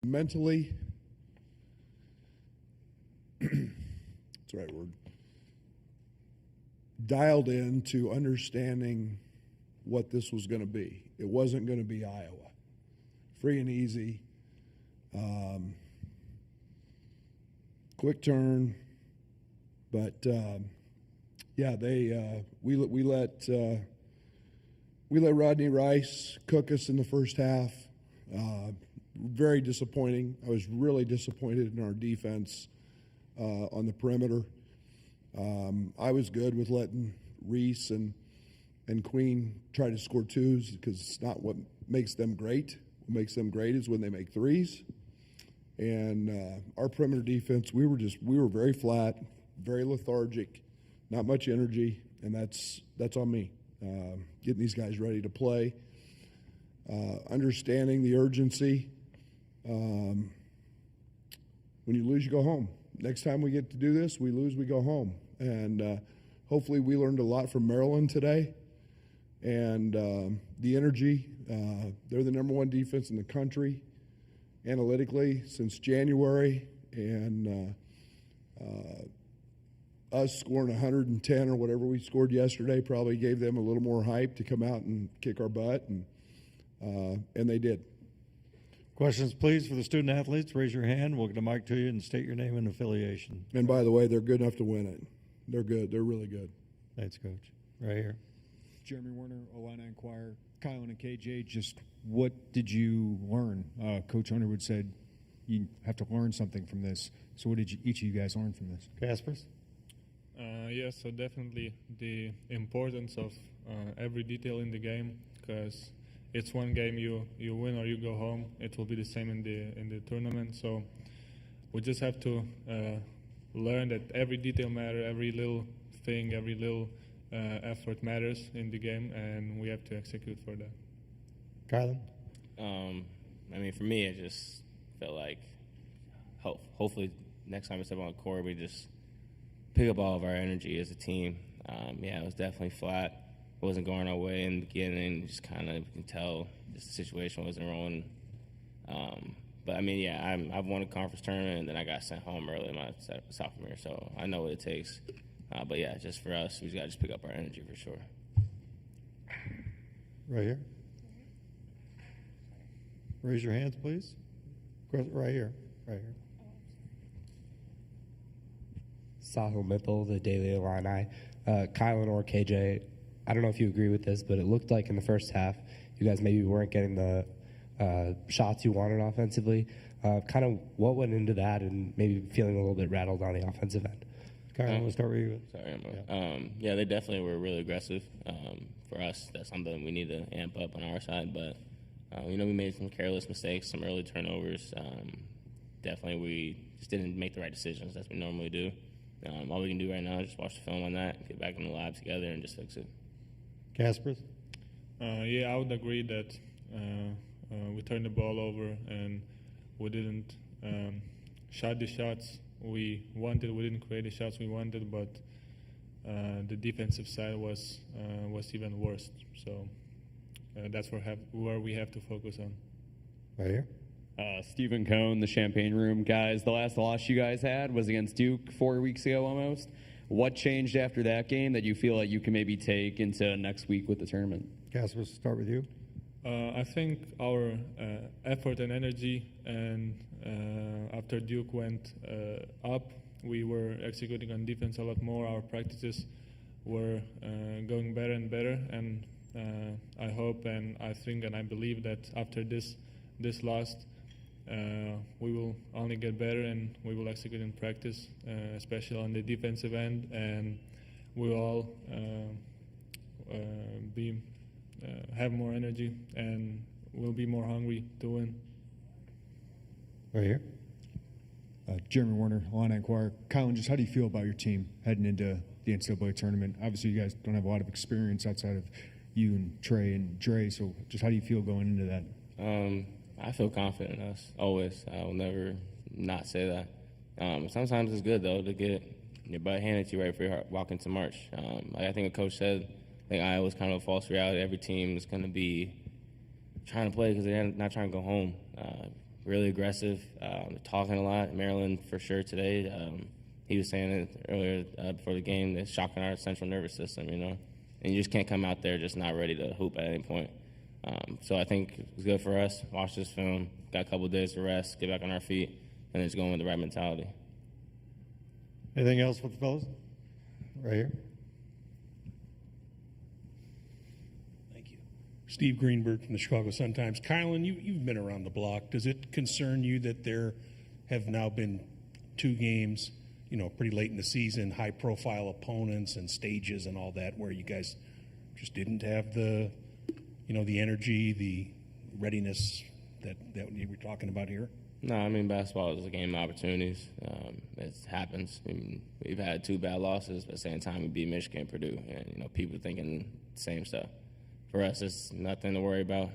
mentally, that's the right word, dialed in to understanding what this was going to be. It wasn't going to be Iowa. Free and easy. Quick turn. But, yeah, we let Rodney Rice cook us in the first half. Very disappointing. I was really disappointed in our defense on the perimeter. I was good with letting Reese and Queen try to score twos because it's not what makes them great. What makes them great is when they make threes. And our perimeter defense, we were very flat, very lethargic, not much energy, and that's on me. Getting these guys ready to play, understanding the urgency. When you lose, you go home. Next time we get to do this, we lose, we go home. And hopefully we learned a lot from Maryland today. And the energy, they're the number one defense in the country analytically since January. And us scoring 110 or whatever we scored yesterday probably gave them a little more hype to come out and kick our butt. And they did. Questions, please, for the student athletes. Raise your hand. We'll get a mic to you and state your name and affiliation. And by the way, they're good enough to win it. They're good. They're really good. Thanks, Coach. Right here. Jeremy Werner, Illini Inquirer. Kylan and KJ, just what did you learn? Coach Underwood said you have to learn something from this. So what did each of you guys learn from this? Caspers? Yes, so definitely the importance of every detail in the game, because it's one game, you win or you go home. It will be the same in the tournament. So we just have to learn that every detail matters, every little thing, every little effort matters in the game, and we have to execute for that. Kylan? I mean, for me, it just felt like hopefully next time we step on the court, we just pick up all of our energy as a team. Yeah, it was definitely flat. It wasn't going our way in the beginning. Just kind of, you can tell just the situation wasn't rolling. But, I mean, yeah, I've won a conference tournament, and then I got sent home early in my sophomore year, so I know what it takes. But, yeah, just for us, we just got to just pick up our energy for sure. Right here. Raise your hands, please. Right here. Right here. Sahil Mittal, the Daily Illini. Kylan or KJ, I don't know if you agree with this, but it looked like in the first half you guys maybe weren't getting the shots you wanted offensively. Kind of what went into that and maybe feeling a little bit rattled on the offensive end? Kylan, we'll start with you. Sorry, Emma. Yeah, they definitely were really aggressive. For us, that's something we need to amp up on our side. But, we made some careless mistakes, some early turnovers. Definitely we just didn't make the right decisions as we normally do. All we can do right now is just watch the film on that, get back in the lab together, and just fix it. Caspers? Yeah, I would agree that we turned the ball over and we didn't shot the shots we wanted. We didn't create the shots we wanted, but the defensive side was even worse. So that's where we have to focus on. Right here. Stephen Cohn, the Champagne Room. Guys, the last loss you guys had was against Duke 4 weeks ago almost. What changed after that game that you feel like you can maybe take into next week with the tournament? Caspers, start with you. I think our effort and energy, and after Duke went up, we were executing on defense a lot more. Our practices were going better and better, and I hope and I think and I believe that after this loss, we will only get better and we will execute in practice, especially on the defensive end, and we will all have more energy and we'll be more hungry to win. Right here. Jeremy Werner, Illini Inquirer. Kylan, just how do you feel about your team heading into the NCAA tournament? Obviously, you guys don't have a lot of experience outside of you and Trey and Dre, so just how do you feel going into that? I feel confident in us, always. I will never not say that. Sometimes it's good, though, to get your butt handed to you right before you walk into March. I think what Coach said, I think Iowa's kind of a false reality. Every team is going to be trying to play because they're not trying to go home. really aggressive, talking a lot. Maryland for sure today. He was saying it earlier before the game, it's shocking our central nervous system, you know. And you just can't come out there just not ready to hoop at any point. So I think it's good for us. Watch this film, got a couple of days to rest, get back on our feet, and just go in with the right mentality. Anything else with the fellas? Right here. Thank you. Steve Greenberg from the Chicago Sun-Times. Kylan, you've been around the block. Does it concern you that there have now been 2 games, you know, pretty late in the season, high-profile opponents and stages and all that, where you guys just didn't have the, you know, the energy, the readiness that you were talking about here? No, I mean, basketball is a game of opportunities. It happens. I mean, we've had 2 bad losses, but at the same time, we beat Michigan and Purdue. And, you know, people thinking the same stuff. For us, it's nothing to worry about.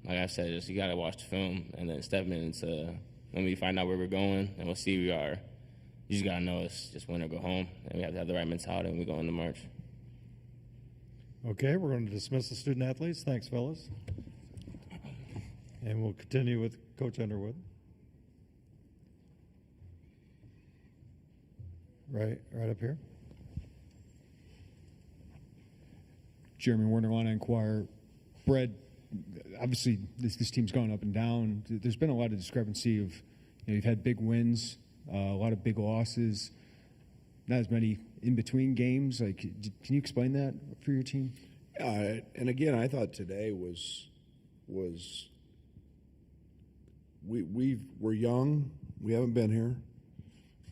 Like I said, just you got to watch the film and then step into when we find out where we're going and we'll see who we are. You just got to know it's just win or go home. And we have to have the right mentality when we go into March. Okay, we're going to dismiss the student athletes. Thanks, fellas. And we'll continue with Coach Underwood. Right up here. Jeremy Warner, Illini Inquirer. Brett, obviously this team's gone up and down. There's been a lot of discrepancy of, you know, you've had big wins, a lot of big losses, not as many in between games. Like, can you explain that for your team? And again, I thought today was we're young. We haven't been here.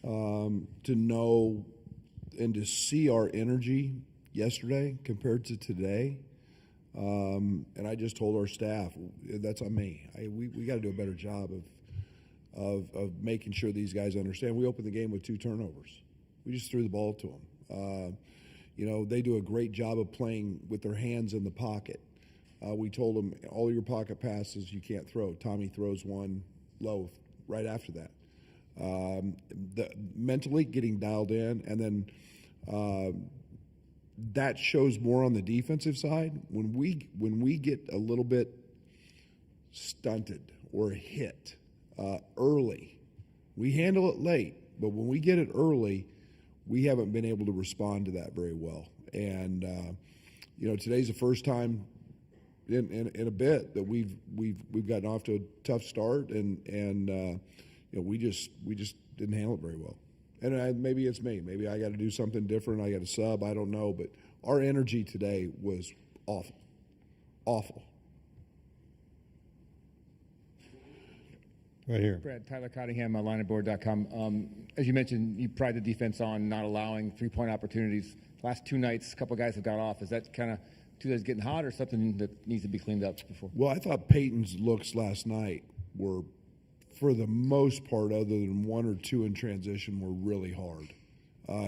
To know and to see our energy yesterday compared to today, and I just told our staff that's on me. We got to do a better job of making sure these guys understand. We opened the game with 2 turnovers. We just threw the ball to them. You know, they do a great job of playing with their hands in the pocket. We told them all your pocket passes you can't throw. Tommy throws one low right after that. Mentally getting dialed in, and then that shows more on the defensive side. When we get a little bit stunted or hit early, we handle it late, but when we get it early, we haven't been able to respond to that very well. And you know, today's the first time in a bit that we've gotten off to a tough start, and you know, we just didn't handle it very well. And maybe it's me. Maybe I got to do something different. I got to sub. I don't know. But our energy today was awful. Awful. Right here. Brad, Tyler Cottingham, lineandboard.com. As you mentioned, you pride the defense on not allowing 3-point opportunities. Last 2 nights, a couple guys have got off. Is that kind of 2 days getting hot or something that needs to be cleaned up before? Well, I thought Peyton's looks last night were, for the most part, other than 1 or 2 in transition, were really hard.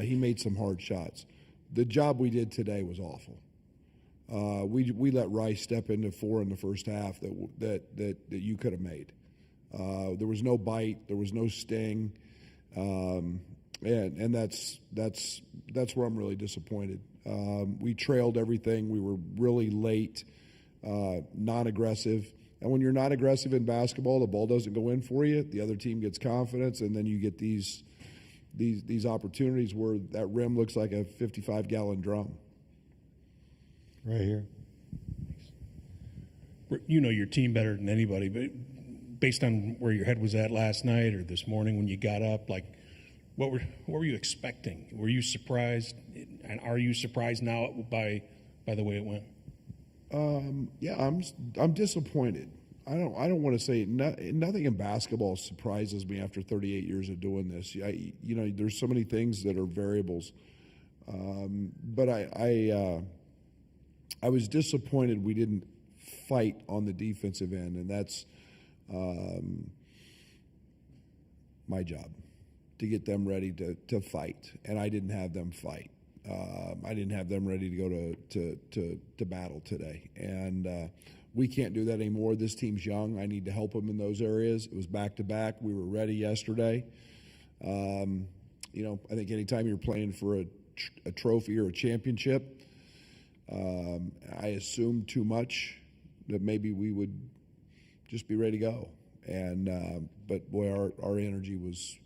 He made some hard shots. The job we did today was awful. We let Rice step into 4 in the first half that you could have made. There was no bite. There was no sting, and that's where I'm really disappointed. We trailed everything. We were really late, non-aggressive. And when you're not aggressive in basketball, the ball doesn't go in for you. The other team gets confidence, and then you get these opportunities where that rim looks like a 55-gallon drum. Right here. You know your team better than anybody, but based on where your head was at last night or this morning when you got up, like, what were you expecting? Were you surprised, and are you surprised now by the way it went? Yeah, I'm disappointed. I don't want to say nothing in basketball surprises me after 38 years of doing this. You know, there's so many things that are variables, but I was disappointed we didn't fight on the defensive end, and that's my job, to get them ready to fight, and I didn't have them fight. I didn't have them ready to go to battle today, and we can't do that anymore. This team's young. I need to help them in those areas. It was back to back. We were ready yesterday. You know, I think anytime you're playing for a trophy or a championship, I assumed too much that maybe we would just be ready to go, But boy, our energy was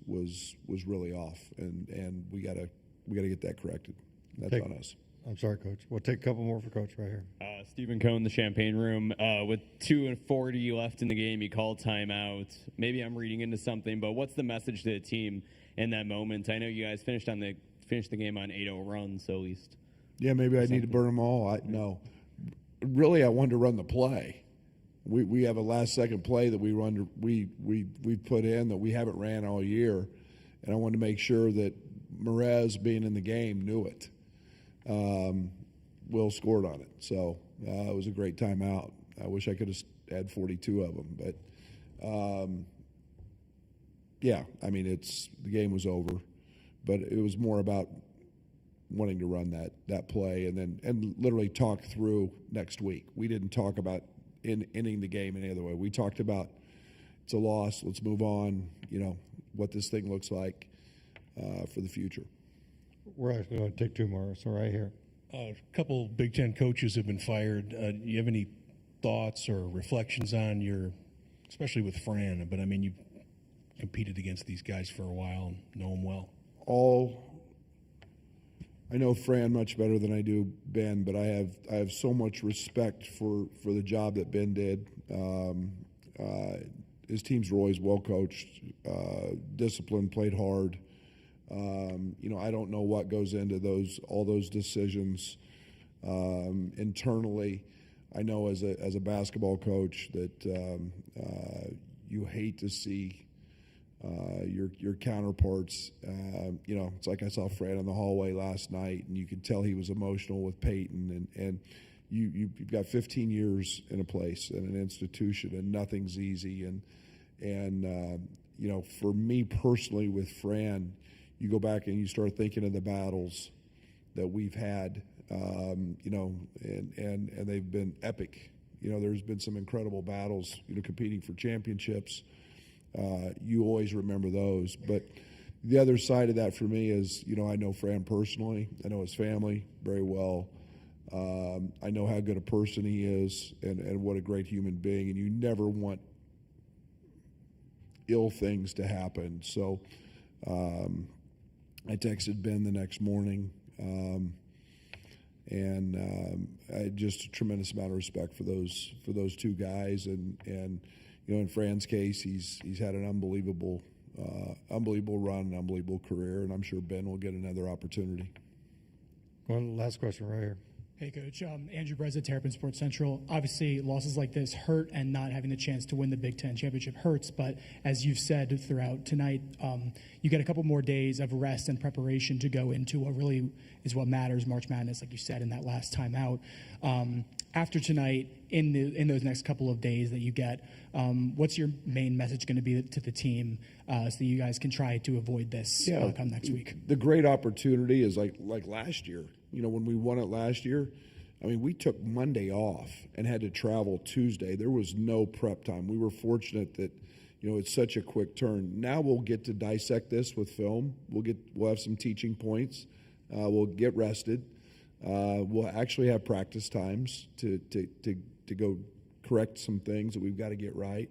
really off, and we gotta get that corrected. That's on us. I'm sorry, Coach. We'll take a couple more for Coach right here. Stephen Cohn, the Champagne Room. With 2:40 left in the game, you call timeout. Maybe I'm reading into something, but what's the message to the team in that moment? I know you guys finished the game on 8-0 runs, so at least. Yeah, maybe I need to burn them all. No, really, I wanted to run the play. We have a last second play that we put in that we haven't ran all year, and I wanted to make sure that Merez, being in the game, knew it. Will scored on it, so it was a great timeout. I wish I could have had 42 of them, but yeah, I mean the game was over, but it was more about wanting to run that play and literally talk through next week. We didn't talk about ending the game any other way. We talked about it's a loss. Let's move on. What this thing looks like for the future. We're actually going to take two more. So right here. A couple Big Ten coaches have been fired. Do you have any thoughts or reflections on especially with Fran? But I mean, you've competed against these guys for a while and know them well. I know Fran much better than I do Ben, but I have so much respect for the job that Ben did. His teams were always well coached, disciplined, played hard. I don't know what goes into all those decisions internally. I know as a basketball coach that you hate to see your counterparts. It's like I saw Fran in the hallway last night, and you could tell he was emotional with Peyton. And you've got 15 years in a place and an institution, and nothing's easy. And for me personally, with Fran, you go back and you start thinking of the battles that we've had, and they've been epic. There's been some incredible battles, competing for championships. You always remember those. But the other side of that for me is, I know Fran personally. I know his family very well. I know how good a person he is and what a great human being. And you never want ill things to happen. So I texted Ben the next morning, and just a tremendous amount of respect for those two guys. And in Fran's case, he's had an unbelievable run, an unbelievable career, and I'm sure Ben will get another opportunity. One last question right here. Hey, Coach. Andrew Breza, Terrapin Sports Central. Obviously, losses like this hurt, and not having the chance to win the Big Ten championship hurts. But as you've said throughout tonight, you get a couple more days of rest and preparation to go into what really is what matters, March Madness, like you said in that last time out. After tonight, in those next couple of days that you get, what's your main message going to be to the team so that you guys can try to avoid this come next week? The great opportunity is like last year. When we won it last year, I mean, we took Monday off and had to travel Tuesday. There was no prep time. We were fortunate that, it's such a quick turn. Now we'll get to dissect this with film. We'll have some teaching points. We'll get rested. We'll actually have practice times to go correct some things that we've got to get right,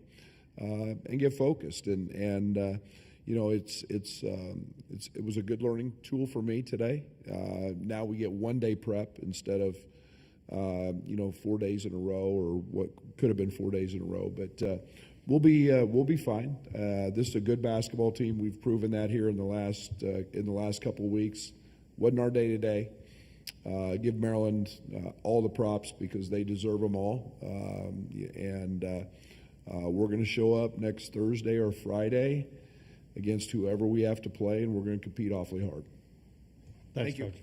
and get focused. It was a good learning tool for me today. Now we get 1 day prep instead of 4 days in a row, or what could have been 4 days in a row. But we'll be fine. This is a good basketball team. We've proven that here in the last couple of weeks. Wasn't our day today. Give Maryland all the props because they deserve them all. We're going to show up next Thursday or Friday against whoever we have to play, and we're going to compete awfully hard. Thanks, Thank you. Coach.